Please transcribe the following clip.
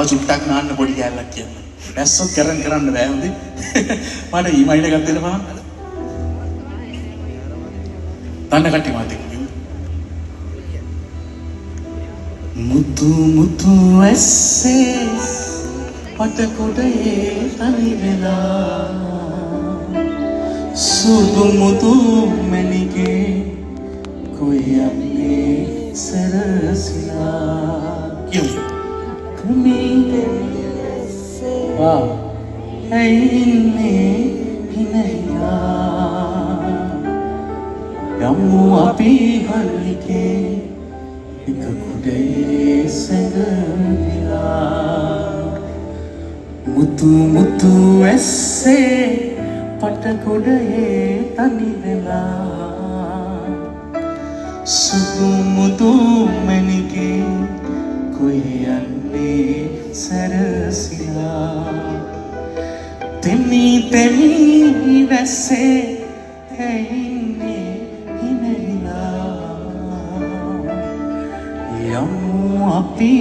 චුට්ටක් නාන්න පොඩි කැලලක් කියන්න. දැස්සොත් කරන්න බෑ හොඳේ. මට ඊමයිල් එකක් දෙන්න බලන්න. තන්න කට්ටිය මාත් එක්ක. මුතු මුතු ඇස්සේ පට කොටේ තනි වෙලා සුදු මුතු මැණිකේ කොයන්නේ සරසිලා කියමු ඇයින්නේ හිනහිලා යම්මු අපි හල්ලිකේ එක කුඩේ සැඟවිලා මුතු මුතු ඇස්සේ පට කොඩේ තනි වෙලා සුදු මුතු මැණිකේ කොයි යන්නේ සැරසිලා තෙමි තෙමි වැස්සේ ඇයින්නේ හිනහිලා යම්මු අපි